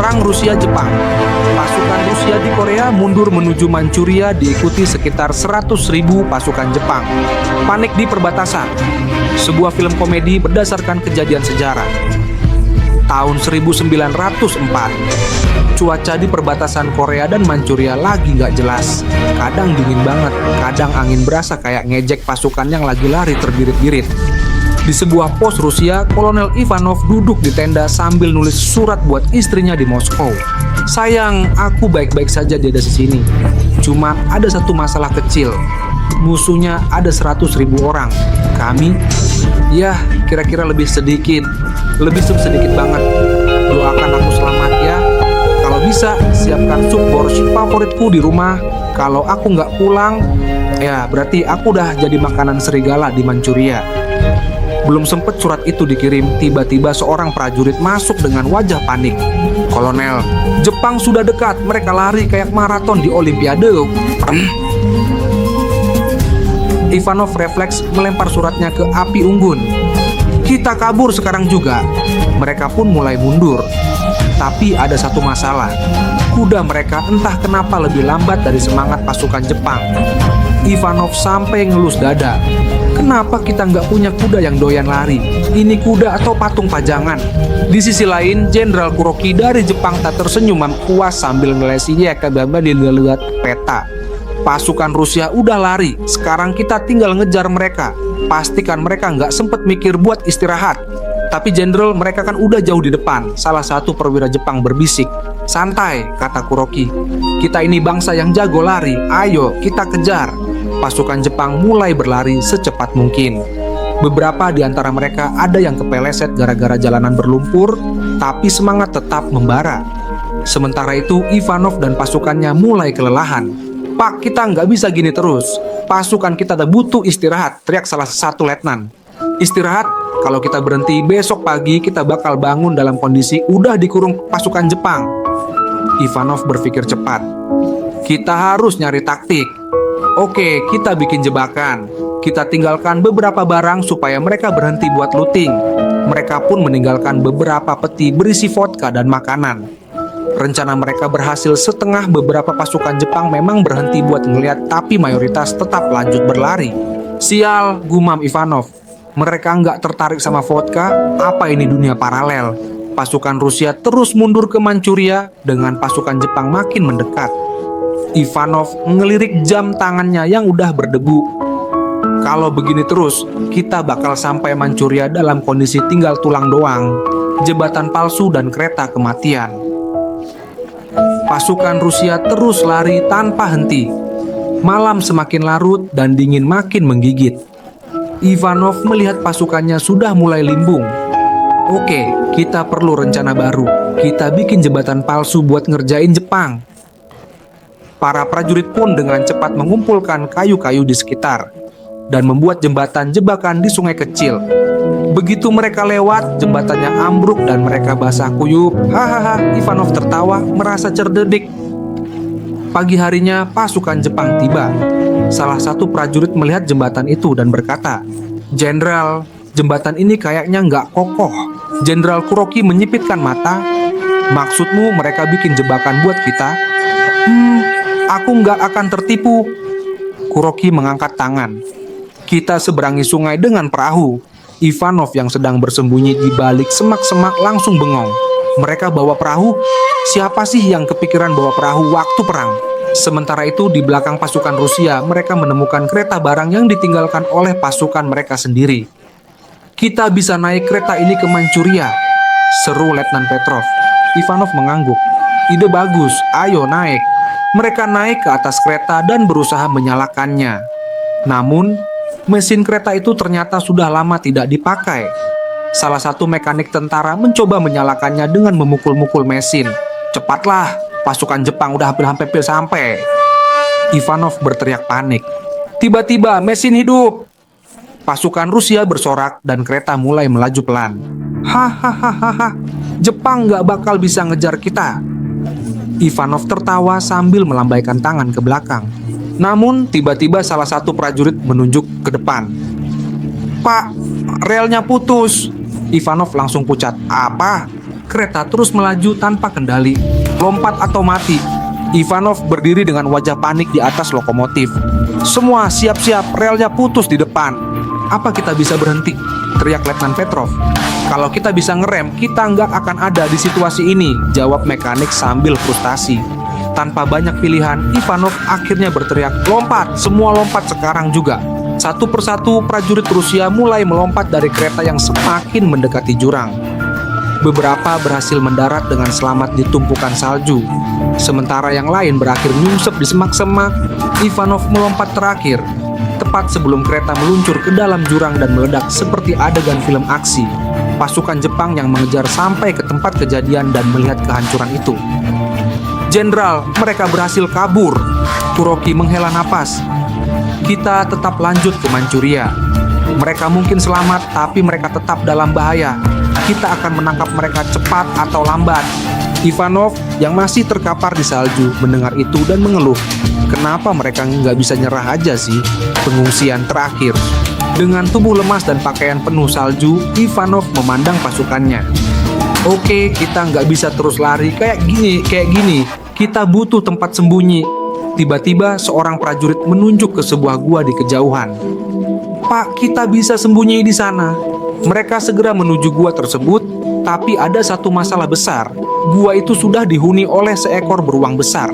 Perang Rusia-Jepang. Pasukan Rusia di Korea mundur menuju Manchuria diikuti sekitar 100.000 pasukan Jepang. Panik di perbatasan. Sebuah film komedi berdasarkan kejadian sejarah. Tahun 1904. Cuaca di perbatasan Korea dan Manchuria lagi nggak jelas. Kadang dingin banget, kadang angin berasa kayak ngejek pasukan yang lagi lari terbirit-birit. Di sebuah pos Rusia, Kolonel Ivanov duduk di tenda sambil nulis surat buat istrinya di Moskow. Sayang, aku baik-baik saja di sini. Cuma ada satu masalah kecil. Musuhnya ada 100.000 orang. Kami, ya kira-kira lebih sedikit banget. Doakan aku selamat ya. Kalau bisa, siapkan sup borscht favoritku di rumah. Kalau aku nggak pulang, ya berarti aku udah jadi makanan serigala di Manchuria. Belum sempet surat itu dikirim, tiba-tiba seorang prajurit masuk dengan wajah panik. Kolonel, Jepang sudah dekat, mereka lari kayak maraton di Olimpiade. Ivanov refleks melempar suratnya ke api unggun. Kita kabur sekarang juga. Mereka pun mulai mundur. Tapi ada satu masalah. Kuda mereka entah kenapa lebih lambat dari semangat pasukan Jepang. Ivanov sampai ngelus dada. Kenapa kita nggak punya kuda yang doyan lari? Ini kuda atau patung pajangan? Di sisi lain, Jenderal Kuroki dari Jepang tak tersenyum puas sambil ngelesinya ke lihat peta. Pasukan Rusia udah lari, sekarang kita tinggal ngejar mereka. Pastikan mereka nggak sempet mikir buat istirahat. Tapi Jenderal, mereka kan udah jauh di depan. Salah satu perwira Jepang berbisik. Santai, kata Kuroki. Kita ini bangsa yang jago lari. Ayo, kita kejar. Pasukan Jepang mulai berlari secepat mungkin. Beberapa di antara mereka ada yang kepeleset gara-gara jalanan berlumpur, tapi semangat tetap membara. Sementara itu, Ivanov dan pasukannya mulai kelelahan. Pak, kita nggak bisa gini terus. Pasukan kita butuh istirahat, teriak salah satu letnan. Istirahat? Kalau kita berhenti, besok pagi kita bakal bangun dalam kondisi udah dikurung pasukan Jepang. Ivanov berpikir cepat. Kita harus nyari taktik. Oke, kita bikin jebakan. Kita tinggalkan beberapa barang supaya mereka berhenti buat looting. Mereka pun meninggalkan beberapa peti berisi vodka dan makanan. Rencana mereka berhasil setengah. Beberapa pasukan Jepang memang berhenti buat ngeliat, tapi mayoritas tetap lanjut berlari. Sial, gumam Ivanov. Mereka nggak tertarik sama vodka. Apa ini dunia paralel? Pasukan Rusia terus mundur ke Manchuria dengan pasukan Jepang makin mendekat. Ivanov ngelirik jam tangannya yang udah berdebu. Kalau begini terus, kita bakal sampai Manchuria dalam kondisi tinggal tulang doang, jembatan palsu dan kereta kematian. Pasukan Rusia terus lari tanpa henti. Malam semakin larut dan dingin makin menggigit. Ivanov melihat pasukannya sudah mulai limbung. Oke, kita perlu rencana baru. Kita bikin jembatan palsu buat ngerjain Jepang. Para prajurit pun dengan cepat mengumpulkan kayu-kayu di sekitar dan membuat jembatan jebakan di sungai kecil. Begitu mereka lewat, jembatannya ambruk dan mereka basah kuyup. Hahaha, Ivanov tertawa merasa cerdik. Pagi harinya, pasukan Jepang tiba. Salah satu prajurit melihat jembatan itu dan berkata, Jenderal, jembatan ini kayaknya nggak kokoh. Jenderal Kuroki menyipitkan mata. Maksudmu mereka bikin jebakan buat kita? Aku nggak akan tertipu. Kuroki mengangkat tangan. Kita seberangi sungai dengan perahu. Ivanov yang sedang bersembunyi di balik semak-semak langsung bengong. Mereka bawa perahu? Siapa sih yang kepikiran bawa perahu waktu perang? Sementara itu di belakang pasukan Rusia, mereka menemukan kereta barang yang ditinggalkan oleh pasukan mereka sendiri. Kita bisa naik kereta ini ke Manchuria, seru Letnan Petrov. Ivanov mengangguk. Ide bagus, ayo naik. Mereka naik ke atas kereta dan berusaha menyalakannya. Namun, mesin kereta itu ternyata sudah lama tidak dipakai. Salah satu mekanik tentara mencoba menyalakannya dengan memukul-mukul mesin. Cepatlah, pasukan Jepang udah hampir sampai. Ivanov berteriak panik. Tiba-tiba mesin hidup. Pasukan Rusia bersorak dan kereta mulai melaju pelan. Hahaha, Jepang nggak bakal bisa ngejar kita. Ivanov tertawa sambil melambaikan tangan ke belakang. Namun tiba-tiba salah satu prajurit menunjuk ke depan. Pak, relnya putus. Ivanov langsung pucat. Apa? Kereta terus melaju tanpa kendali. Lompat atau mati. Ivanov berdiri dengan wajah panik di atas lokomotif. Semua siap-siap, relnya putus di depan. Apa kita bisa berhenti? Teriak Letnan Petrov. Kalau kita bisa ngerem, kita nggak akan ada di situasi ini, jawab mekanik sambil frustasi. Tanpa banyak pilihan, Ivanov akhirnya berteriak, lompat, semua lompat sekarang juga. Satu persatu prajurit Rusia mulai melompat dari kereta yang semakin mendekati jurang. Beberapa berhasil mendarat dengan selamat di tumpukan salju. Sementara yang lain berakhir nyungsep di semak-semak. Ivanov melompat terakhir, tepat sebelum kereta meluncur ke dalam jurang dan meledak seperti adegan film aksi. Pasukan Jepang yang mengejar sampai ke tempat kejadian dan melihat kehancuran itu. Jenderal, mereka berhasil kabur. Kuroki menghela napas. Kita tetap lanjut ke Manchuria. Mereka mungkin selamat, tapi mereka tetap dalam bahaya. Kita akan menangkap mereka cepat atau lambat. Ivanov yang masih terkapar di salju mendengar itu dan mengeluh. Kenapa mereka nggak bisa nyerah aja sih? Pengungsian terakhir. Dengan tubuh lemas dan pakaian penuh salju, Ivanov memandang pasukannya. Oke, kita nggak bisa terus lari kayak gini. Kita butuh tempat sembunyi. Tiba-tiba seorang prajurit menunjuk ke sebuah gua di kejauhan. Pak, kita bisa sembunyi di sana. Mereka segera menuju gua tersebut, tapi ada satu masalah besar. Gua itu sudah dihuni oleh seekor beruang besar.